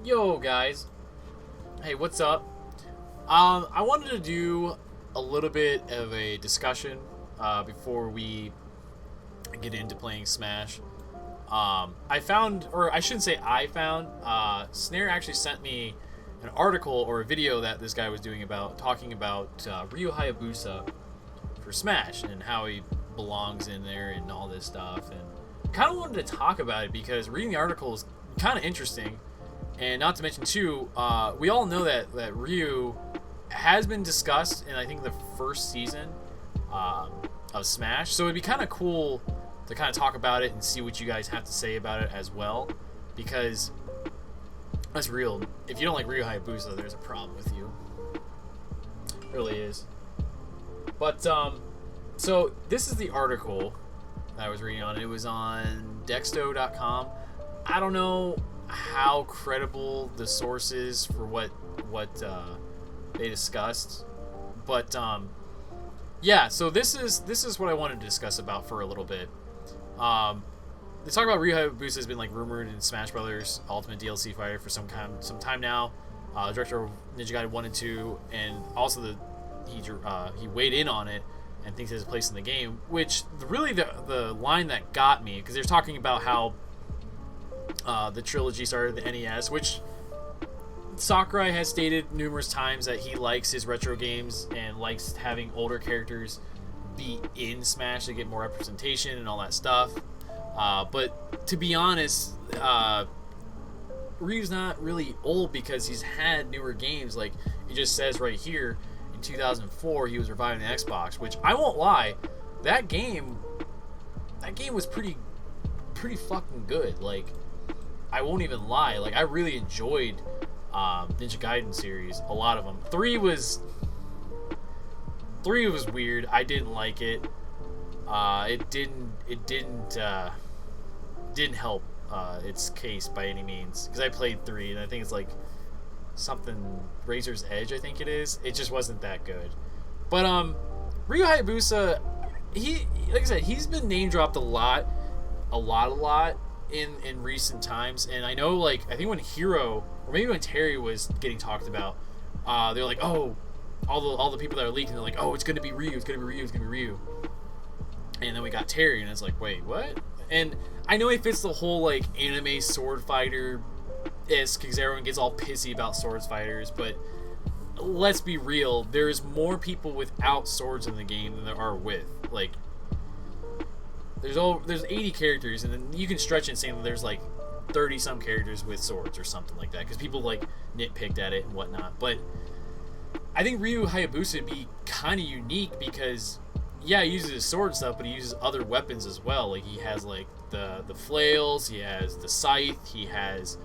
Yo guys, hey, what's up? I wanted to do a little bit of a discussion before we get into playing Smash. I found, or I shouldn't say I found, Snare actually sent me an article or a video that this guy was doing about talking about Ryu Hayabusa for Smash and how he belongs in there and all this stuff. And kind of wanted to talk about it because reading the article is kind of interesting. And not to mention, too, we all know that Ryu has been discussed in, I think, the first season of Smash. So it'd be kind of cool to kind of talk about it and see what you guys have to say about it as well. Because, that's real. If you don't like Ryu Hayabusa, there's a problem with you. It really is. But, so this is the article that I was reading on. It was on Dexto.com. I don't know how credible the source is for what they discussed, but yeah. So this is what I wanted to discuss about for a little bit. They talk about Ryu Hayabusa has been like rumored in Smash Brothers Ultimate DLC Fighter for some time now. Director of Ninja Gaiden 1 and 2, and also he weighed in on it and thinks it has a place in the game. Which really the line that got me, because they're talking about how the trilogy started the NES, which Sakurai has stated numerous times that he likes his retro games and likes having older characters be in Smash to get more representation and all that stuff. But to be honest, Ryu's not really old because he's had newer games. Like it just says right here, in 2004 he was reviving the Xbox, which I won't lie, that game was pretty fucking good. Like, I won't even lie. Like, I really enjoyed Ninja Gaiden series, a lot of them. 3 was weird. I didn't like it. It didn't help its case by any means, because I played 3 and I think it's like something Razor's Edge, I think it is. It just wasn't that good. But Ryu Hayabusa, he, like I said, he's been name dropped a lot in recent times. And I know, like, I think when Hero, or maybe when Terry was getting talked about, they're like, oh, all the people that are leaking, they're like, oh, it's gonna be Ryu, it's gonna be Ryu. And then we got Terry, and it's like, wait, what? And I know he fits the whole like anime sword fighter isk, because everyone gets all pissy about swords fighters, but let's be real, there's more people without swords in the game than there are with. Like, there's 80 characters, and then you can stretch it and say that there's like 30 some characters with swords or something like that, because people like nitpicked at it and whatnot. But I think Ryu Hayabusa would be kind of unique because, yeah, he uses his sword stuff, but he uses other weapons as well. Like, he has like the flails, he has the scythe, he has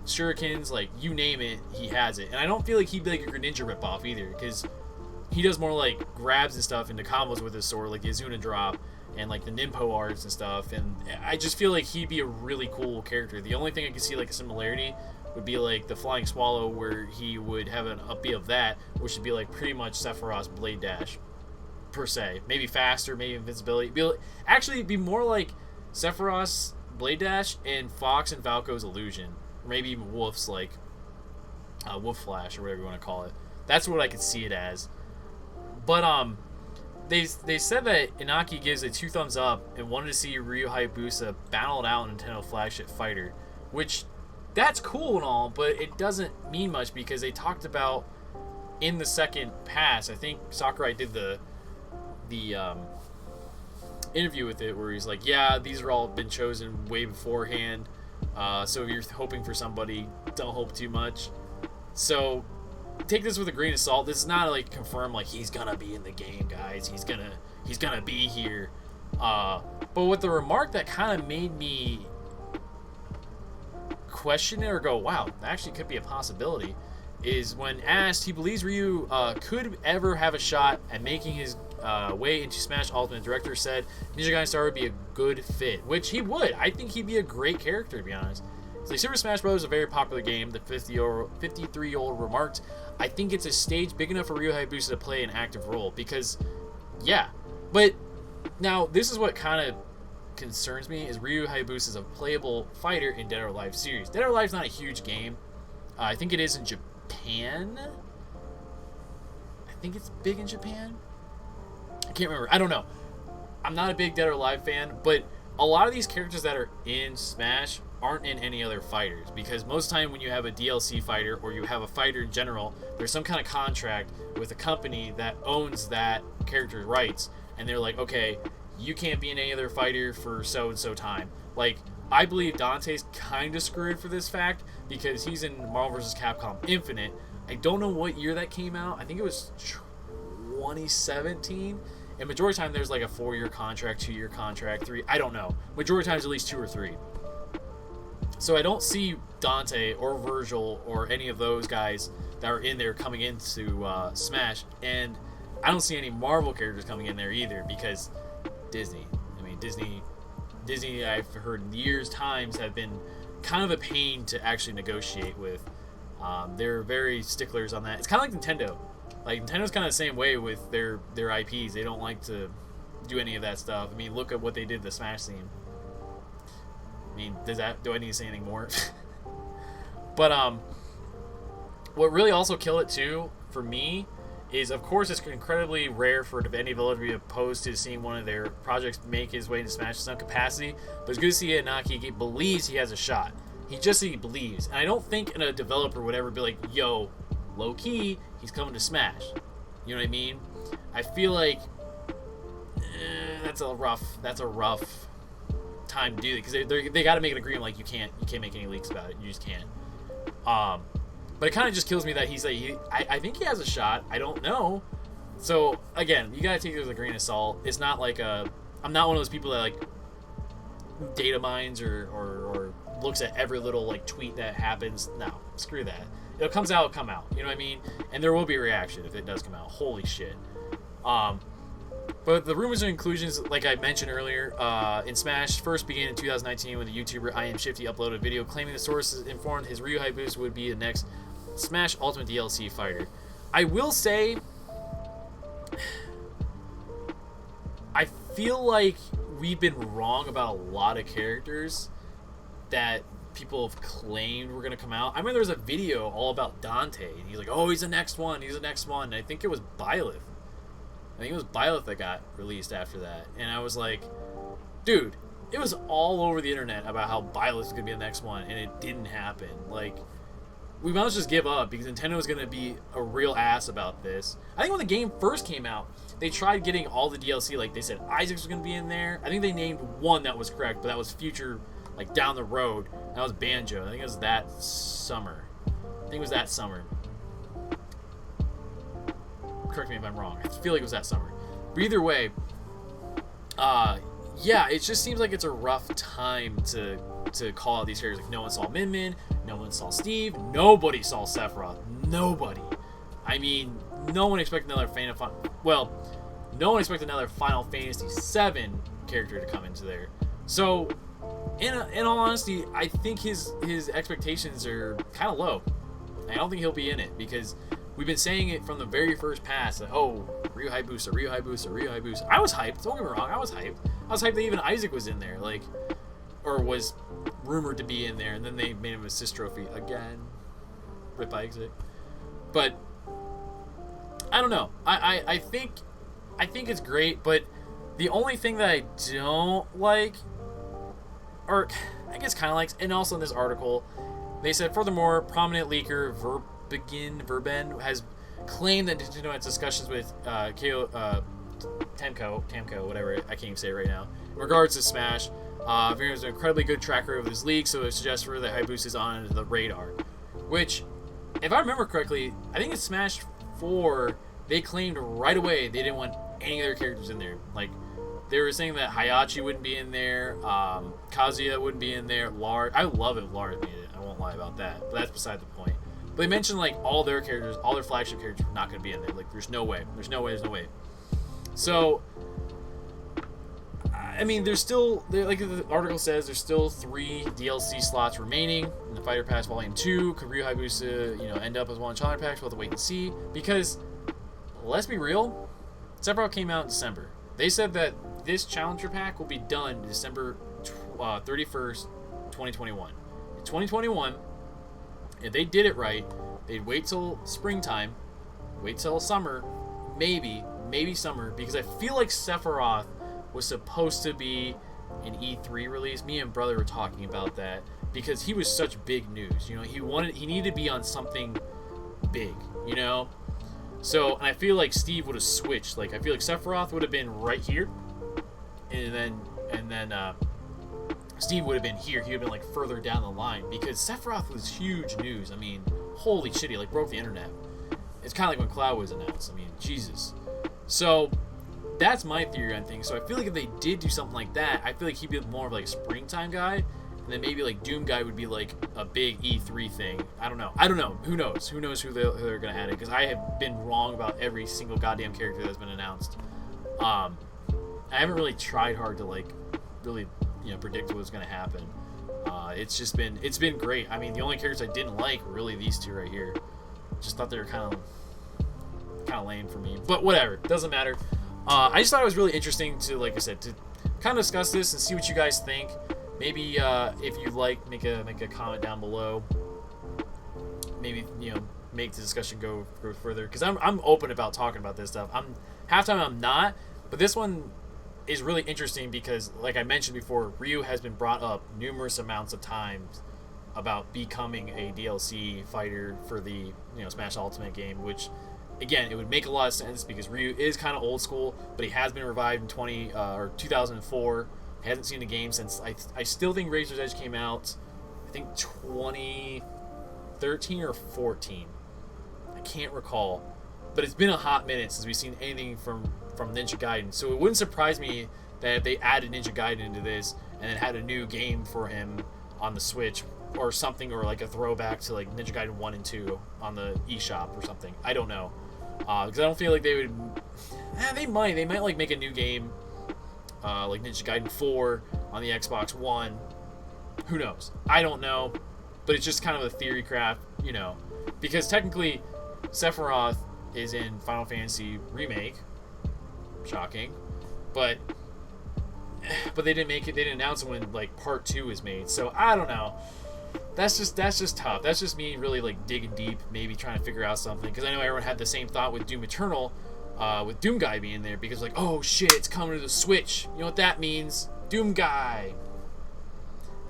shurikens, like, you name it, he has it. And I don't feel like he'd be like a Greninja ripoff either, because he does more like grabs and stuff into combos with his sword, like the Azuna drop and like the Ninpo arts and stuff. And I just feel like he'd be a really cool character. The only thing I could see like a similarity would be like the Flying Swallow, where he would have an upbeat of that, which would be like pretty much Sephiroth's Blade Dash per se. Maybe faster, maybe invincibility. It'd be more like Sephiroth's Blade Dash and Fox and Falco's Illusion, or maybe even Wolf's like Wolf Flash, or whatever you want to call it. That's what I could see it as. But they said that Inaki gives a 2 thumbs up and wanted to see Ryu Hayabusa battle it out in Nintendo flagship fighter, which, that's cool and all, but it doesn't mean much, because they talked about in the second pass, I think Sakurai did the interview with it, where he's like, yeah, these are all been chosen way beforehand, so if you're hoping for somebody, don't hope too much. So take this with a grain of salt. This is not like confirmed, like he's gonna be in the game, guys, he's gonna be here. But with the remark that kind of made me question it or go, wow, that actually could be a possibility, is when asked, he believes Ryu could ever have a shot at making his way into Smash Ultimate. Director said Ninja Gaiden Star would be a good fit, which he would. I think he'd be a great character, to be honest. So Super Smash Bros. Is a very popular game, the 53-year-old remarked. I think it's a stage big enough for Ryu Hayabusa to play an active role, because, yeah. But now, this is what kind of concerns me is Ryu Hayabusa is a playable fighter in Dead or Alive series. Dead or Alive is not a huge game. I think it is in Japan. I think it's big in Japan. I can't remember. I don't know. I'm not a big Dead or Alive fan, but a lot of these characters that are in Smash aren't in any other fighters, because most of the time when you have a DLC fighter or you have a fighter in general, there's some kind of contract with a company that owns that character's rights, and they're like, okay, you can't be in any other fighter for so and so time. Like, I believe Dante's kind of screwed for this fact because he's in Marvel vs. Capcom Infinite. I don't know what year that came out. I think it was 2017. And majority of the time there's like a 4-year contract, 2-year contract, 3. I don't know. Majority of the times at least 2 or 3. So I don't see Dante or Virgil or any of those guys that are in there coming into Smash. And I don't see any Marvel characters coming in there either, because Disney. I mean, Disney, I've heard in years times, have been kind of a pain to actually negotiate with. They're very sticklers on that. It's kind of like Nintendo. Like, Nintendo's kind of the same way with their IPs. They don't like to do any of that stuff. I mean, look at what they did to the Smash theme. I mean, do I need to say anything more? But what really also killed it too for me is, of course, it's incredibly rare for any developer to be opposed to seeing one of their projects make his way into Smash in some capacity. But it's good to see Inaki believes he has a shot. He believes, and I don't think a developer would ever be like, "Yo, low key, he's coming to Smash." You know what I mean? I feel like that's a rough time to do it, because they got to make an agreement. Like, you can't make any leaks about it. You just can't. But it kind of just kills me that he's like, I think he has a shot. I don't know. So again, you gotta take it with a grain of salt. It's not like I'm not one of those people that like data mines or looks at every little like tweet that happens. No, screw that. If it comes out, it'll come out. You know what I mean? And there will be a reaction if it does come out. Holy shit. But the rumors and inclusions, like I mentioned earlier, in Smash first began in 2019 when the YouTuber I Am Shifty uploaded a video claiming the sources informed his Ryu Hayabusa would be the next Smash Ultimate DLC fighter. I will say, I feel like we've been wrong about a lot of characters that people have claimed were going to come out. I remember there was a video all about Dante, and he's like, oh, he's the next one. And I think it was Byleth. That got released after that. And I was like, dude, it was all over the internet about how Byleth was going to be the next one, and it didn't happen. Like, we might as well just give up, because Nintendo was going to be a real ass about this. I think when the game first came out, they tried getting all the DLC. Like, they said Isaac was going to be in there. I think they named one that was correct, but that was future, like, down the road. That was Banjo. I think it was that summer. Correct me if I'm wrong. I feel like it was that summer. But either way, yeah, it just seems like it's a rough time to call out these characters. Like, no one saw Min Min, no one saw Steve, nobody saw Sephiroth. Nobody. I mean, no one expected another no one expected another Final Fantasy VII character to come into there. So, in all honesty, I think his expectations are kind of low. I don't think he'll be in it, because we've been saying it from the very first pass that, oh, Ryu Hayabusa. I was hyped. Don't get me wrong. I was hyped that even Isaac was in there, like, or was rumored to be in there, and then they made him a assist trophy again. Rip Isaac. But I don't know. I think it's great, but the only thing that I don't like, or I guess kind of likes, and also in this article, they said, furthermore, prominent leaker Verben has claimed that Nintendo had discussions with Tamco, whatever, I can't even say it right now, in regards to Smash. Verben has an incredibly good track record of his league, so it suggests further that Hayabusa is on the radar. Which, if I remember correctly, I think in Smash 4, they claimed right away they didn't want any other characters in there. Like, they were saying that Hayachi wouldn't be in there, Kazuya wouldn't be in there, Lars. I love it if Lars made it. I won't lie about that, but that's beside the point. But they mentioned, like, all their characters, all their flagship characters were not going to be in there. Like, there's no way. So, I mean, there's still, like the article says, there's still 3 DLC slots remaining in the Fighter Pass Volume 2. Could Ryu Hayabusa, end up as one Challenger Packs? We'll have to wait and see. Because, let's be real, Sephiroth came out in December. They said that this challenger pack will be done December 31st, 2021. In 2021, if they did it right, they'd wait till springtime, wait till summer, maybe summer, because I feel like Sephiroth was supposed to be an E3 release. Me and brother were talking about that because he was such big news. You know, he needed to be on something big, you know? So, and I feel like Steve would have switched. Like, I feel like Sephiroth would have been right here, and then Steve would have been here. He would have been like further down the line because Sephiroth was huge news. I mean, holy shit, he like broke the internet. It's kind of like when Cloud was announced. I mean, Jesus. So that's my theory on things. So I feel like if they did do something like that, I feel like he'd be more of like a springtime guy, and then maybe like Doom guy would be like a big E3 thing. I don't know. Who knows? Who knows who they're gonna add it? Because I have been wrong about every single goddamn character that's been announced. I haven't really tried hard to like really predict what's gonna happen. It's been great. I mean, the only characters I didn't like were really these two right here. Just thought they were kind of lame for me. But whatever, doesn't matter. I just thought it was really interesting to, like I said, to kind of discuss this and see what you guys think. Maybe if you like, make a comment down below. Maybe make the discussion go further, because I'm open about talking about this stuff. Half time I'm not, but this one is really interesting because, like I mentioned before, Ryu has been brought up numerous amounts of times about becoming a DLC fighter for the Smash Ultimate game, which again, it would make a lot of sense because Ryu is kind of old school, but he has been revived in 2004. He hasn't seen a game since I still think Razor's Edge came out, I think 2013 or 14. I can't recall, but it's been a hot minute since we've seen anything from Ninja Gaiden. So it wouldn't surprise me that if they added Ninja Gaiden into this and then had a new game for him on the Switch or something, or like a throwback to like Ninja Gaiden 1 and 2 on the eShop or something. I don't know. Because I don't feel like they would... They might like make a new game like Ninja Gaiden 4 on the Xbox One. Who knows? I don't know. But it's just kind of a theory craft, because technically Sephiroth is in Final Fantasy Remake. Shocking. But they didn't make it. They didn't announce it when like Part 2 is made. So I don't know. That's just tough. That's just me really like digging deep, maybe trying to figure out something. Because I know everyone had the same thought with Doom Eternal, with Doom Guy being there, because like, oh shit, it's coming to the Switch. You know what that means? Doom Guy.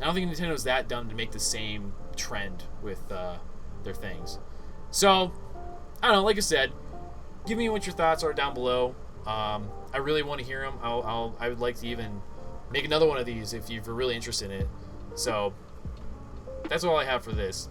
I don't think Nintendo's that dumb to make the same trend with their things. So I don't know. Like I said, give me what your thoughts are down below. I really want to hear them. I would like to even make another one of these if you're really interested in it. So that's all I have for this.